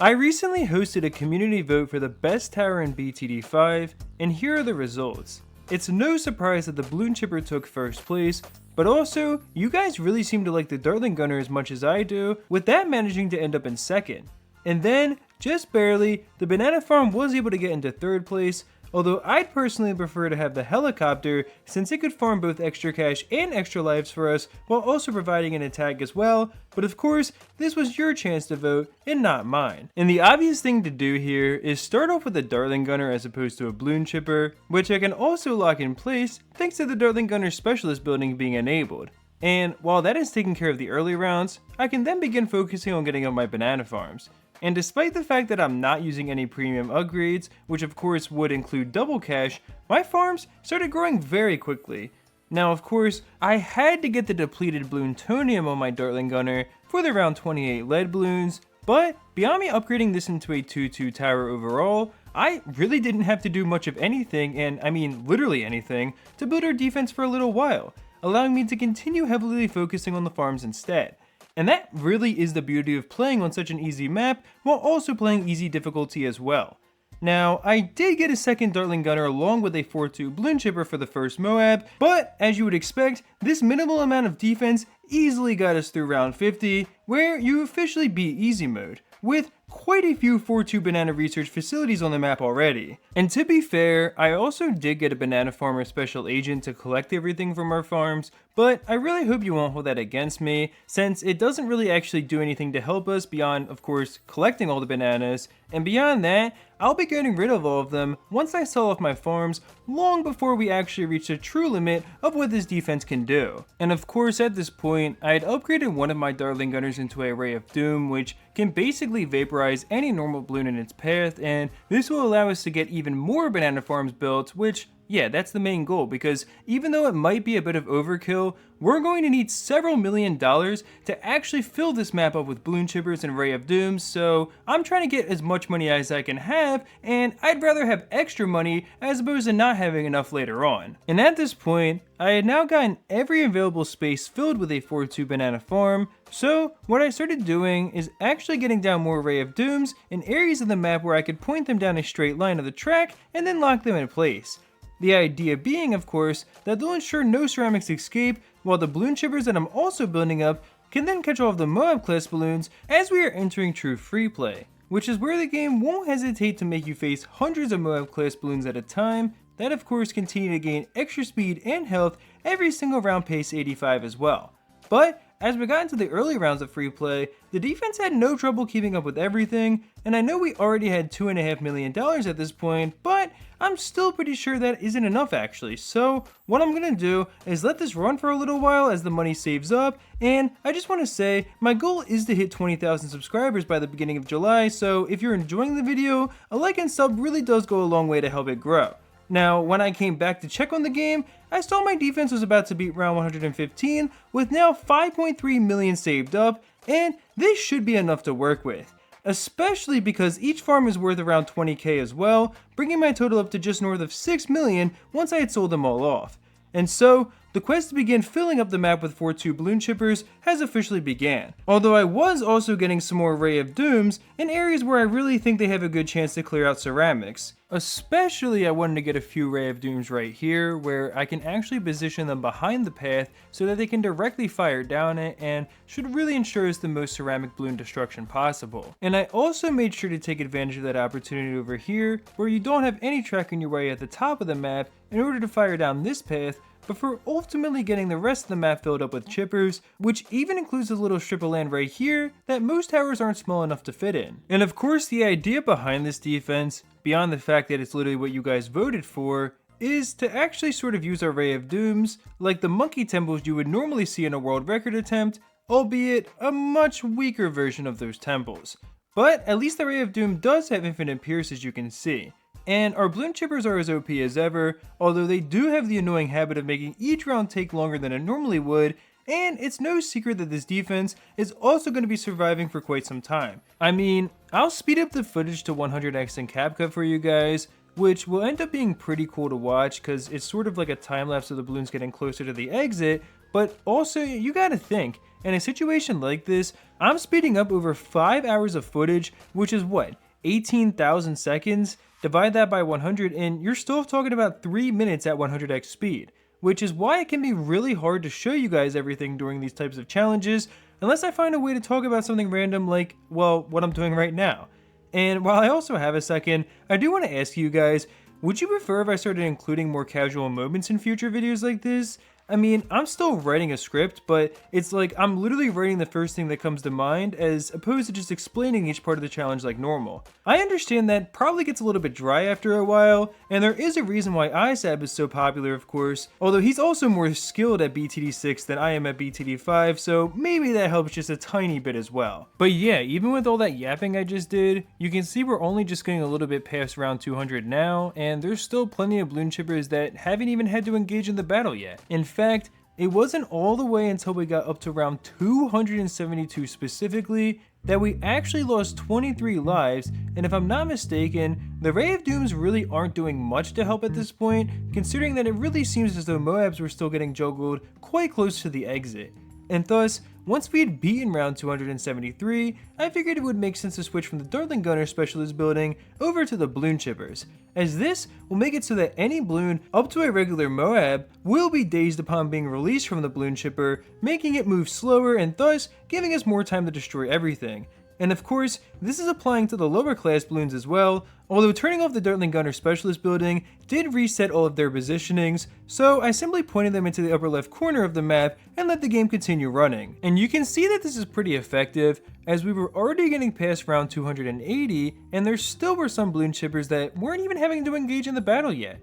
I recently hosted a community vote for the best tower in BTD5, and here are the results. It's no surprise that the Bloon Chipper took first place, but also, you guys really seem to like the Dartling Gunner as much as I do, with that managing to end up in second. And then, just barely, the Banana Farm was able to get into third place, although I'd personally prefer to have the helicopter since it could farm both extra cash and extra lives for us while also providing an attack as well, but of course, this was your chance to vote and not mine. And the obvious thing to do here is start off with a Dartling Gunner as opposed to a Bloon Chipper, which I can also lock in place thanks to the Dartling Gunner Specialist building being enabled. And while that is taking care of the early rounds, I can then begin focusing on getting up my banana farms. And despite the fact that I'm not using any premium upgrades, which of course would include double cash, my farms started growing very quickly. Now of course, I had to get the depleted Bloontonium on my Dartling Gunner for the round 28 lead balloons, but beyond me upgrading this into a 2-2 tower overall, I really didn't have to do much of anything, and I mean literally anything, to build our defense for a little while, allowing me to continue heavily focusing on the farms instead. And that really is the beauty of playing on such an easy map while also playing easy difficulty as well. Now, I did get a second Dartling Gunner along with a 4-2 Bloon Chipper for the first Moab, but as you would expect, this minimal amount of defense easily got us through round 50, where you officially beat easy mode, with quite a few 4-2 banana research facilities on the map already. And to be fair, I also did get a banana farmer special agent to collect everything from our farms, but I really hope you won't hold that against me, since it doesn't really actually do anything to help us beyond, of course, collecting all the bananas, and beyond that, I'll be getting rid of all of them once I sell off my farms long before we actually reach the true limit of what this defense can do. And of course at this point, I had upgraded one of my Dartling Gunners into a Ray of Doom, which can basically vaporize any normal balloon in its path, and this will allow us to get even more banana farms built, which, yeah, that's the main goal, because even though it might be a bit of overkill, we're going to need several $1 million to actually fill this map up with Bloon Chippers and Ray of Dooms, so I'm trying to get as much money as I can have, and I'd rather have extra money as opposed to not having enough later on. And at this point, I had now gotten every available space filled with a 4-2 banana farm, so what I started doing is actually getting down more Ray of Dooms in areas of the map where I could point them down a straight line of the track and then lock them in place. The idea being, of course, that they'll ensure no ceramics escape, while the Bloon Chippers that I'm also building up can then catch all of the Moab class balloons as we are entering true free play, which is where the game won't hesitate to make you face hundreds of Moab class balloons at a time, that of course continue to gain extra speed and health every single round pace 85 as well. But as we got into the early rounds of free play, the defense had no trouble keeping up with everything, and I know we already had $2.5 million at this point, but I'm still pretty sure that isn't enough actually, so what I'm gonna do is let this run for a little while as the money saves up, and I just want to say, my goal is to hit 20,000 subscribers by the beginning of July, so if you're enjoying the video, a like and sub really does go a long way to help it grow. Now, when I came back to check on the game, I saw my defense was about to beat round 115, with now 5.3 million saved up, and this should be enough to work with. Especially because each farm is worth around 20k as well, bringing my total up to just north of 6 million once I had sold them all off. And so, the quest to begin filling up the map with 4-2 Bloon Chippers has officially began. Although I was also getting some more Ray of Dooms in areas where I really think they have a good chance to clear out ceramics. Especially I wanted to get a few Ray of Dooms right here where I can actually position them behind the path so that they can directly fire down it and should really ensure us the most ceramic balloon destruction possible. And I also made sure to take advantage of that opportunity over here where you don't have any track on your way at the top of the map in order to fire down this path, before ultimately getting the rest of the map filled up with chippers, which even includes a little strip of land right here that most towers aren't small enough to fit in. And of course the idea behind this defense, beyond the fact that it's literally what you guys voted for, is to actually sort of use our Ray of Dooms like the monkey temples you would normally see in a world record attempt, albeit a much weaker version of those temples. But at least the Ray of Doom does have infinite pierce, as you can see. And our Bloon Chippers are as OP as ever, although they do have the annoying habit of making each round take longer than it normally would, and it's no secret that this defense is also going to be surviving for quite some time. I mean, I'll speed up the footage to 100x in CapCut for you guys, which will end up being pretty cool to watch because it's sort of like a time lapse of the balloons getting closer to the exit, but also you gotta think, in a situation like this, I'm speeding up over 5 hours of footage, which is what, 18,000 seconds? Divide that by 100 and you're still talking about 3 minutes at 100x speed, which is why it can be really hard to show you guys everything during these types of challenges, unless I find a way to talk about something random like, well, what I'm doing right now. And while I also have a second, I do want to ask you guys, would you prefer if I started including more casual moments in future videos like this? I mean, I'm still writing a script, but it's like I'm literally writing the first thing that comes to mind as opposed to just explaining each part of the challenge like normal. I understand that probably gets a little bit dry after a while, and there is a reason why ISAB is so popular, of course, although he's also more skilled at BTD6 than I am at BTD5, so maybe that helps just a tiny bit as well. But yeah, even with all that yapping I just did, you can see we're only just getting a little bit past round 200 now, and there's still plenty of balloon chippers that haven't even had to engage in the battle yet. In fact, it wasn't all the way until we got up to round 272 specifically that we actually lost 23 lives, and if I'm not mistaken, the Ray of Dooms really aren't doing much to help at this point, considering that it really seems as though Moabs were still getting juggled quite close to the exit. And thus, once we had beaten round 273, I figured it would make sense to switch from the Dartling Gunner Specialist building over to the Balloon Chippers, as this will make it so that any balloon up to a regular Moab will be dazed upon being released from the Balloon Chipper, making it move slower and thus giving us more time to destroy everything. And of course, this is applying to the lower class balloons as well, although turning off the Dartling Gunner Specialist building did reset all of their positionings, so I simply pointed them into the upper left corner of the map and let the game continue running. And you can see that this is pretty effective, as we were already getting past round 280, and there still were some balloon chippers that weren't even having to engage in the battle yet.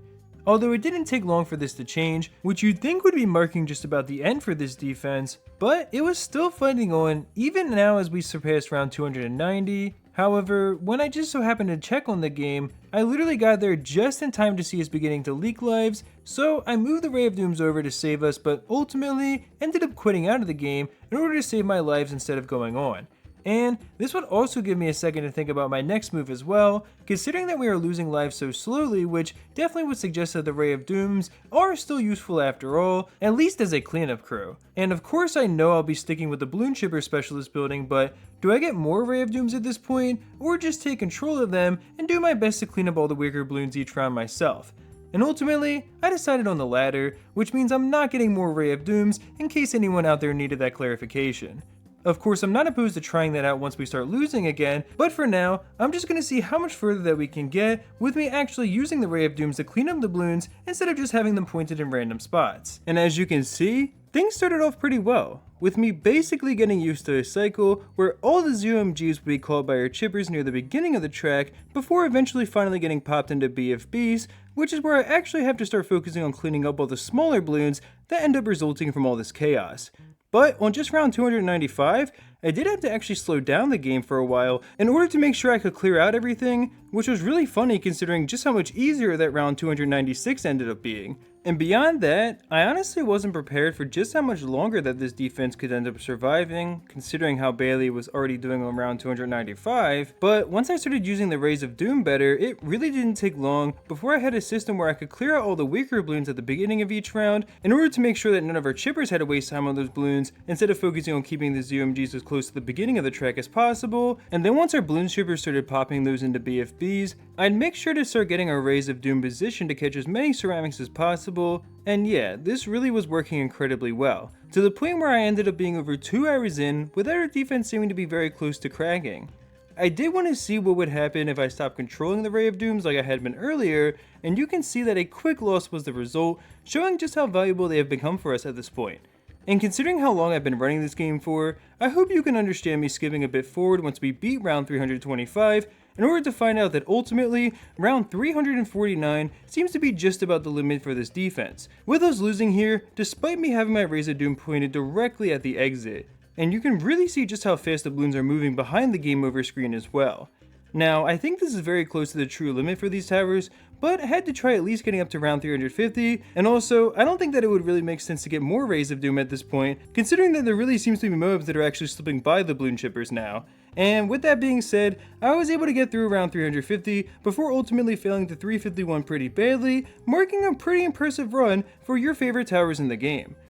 Although it didn't take long for this to change, which you'd think would be marking just about the end for this defense, but it was still fighting on even now as we surpassed round 290. However, when I just so happened to check on the game, I literally got there just in time to see us beginning to leak lives, so I moved the Ray of Dooms over to save us, but ultimately ended up quitting out of the game in order to save my lives instead of going on. And this would also give me a second to think about my next move as well, considering that we are losing lives so slowly, which definitely would suggest that the Ray of Dooms are still useful after all, at least as a cleanup crew. And of course I know I'll be sticking with the Balloon Chipper Specialist building, but do I get more Ray of Dooms at this point, or just take control of them and do my best to clean up all the weaker balloons each round myself? And ultimately, I decided on the latter, which means I'm not getting more Ray of Dooms in case anyone out there needed that clarification. Of course, I'm not opposed to trying that out once we start losing again, but for now, I'm just going to see how much further that we can get with me actually using the Ray of Dooms to clean up the balloons instead of just having them pointed in random spots. And as you can see, things started off pretty well, with me basically getting used to a cycle where all the ZOMGs would be called by our chippers near the beginning of the track before eventually finally getting popped into BFBs, which is where I actually have to start focusing on cleaning up all the smaller balloons that end up resulting from all this chaos. But on just round 295, I did have to actually slow down the game for a while in order to make sure I could clear out everything, which was really funny considering just how much easier that round 296 ended up being. And beyond that, I honestly wasn't prepared for just how much longer that this defense could end up surviving, considering how Bailey was already doing on round 295, but once I started using the Rays of Doom better, it really didn't take long before I had a system where I could clear out all the weaker balloons at the beginning of each round in order to make sure that none of our chippers had to waste time on those balloons instead of focusing on keeping the ZOMGs as close to the beginning of the track as possible. And then once our balloon chippers started popping those into BFBs, I'd make sure to start getting our Rays of Doom positioned to catch as many ceramics as possible. And yeah, this really was working incredibly well, to the point where I ended up being over 2 hours in without our defense seeming to be very close to cracking. I did want to see what would happen if I stopped controlling the Ray of Dooms like I had been earlier, and you can see that a quick loss was the result, showing just how valuable they have become for us at this point. And considering how long I've been running this game for, I hope you can understand me skipping a bit forward once we beat round 325, in order to find out that ultimately, round 349 seems to be just about the limit for this defense, with us losing here despite me having my Rays of Doom pointed directly at the exit. And you can really see just how fast the balloons are moving behind the game over screen as well. Now, I think this is very close to the true limit for these towers, but I had to try at least getting up to round 350, and also, I don't think that it would really make sense to get more Rays of Doom at this point, considering that there really seems to be Moabs that are actually slipping by the balloon chippers now. And with that being said, I was able to get through around 350 before ultimately failing to 351 pretty badly, marking a pretty impressive run for your favorite towers in the game.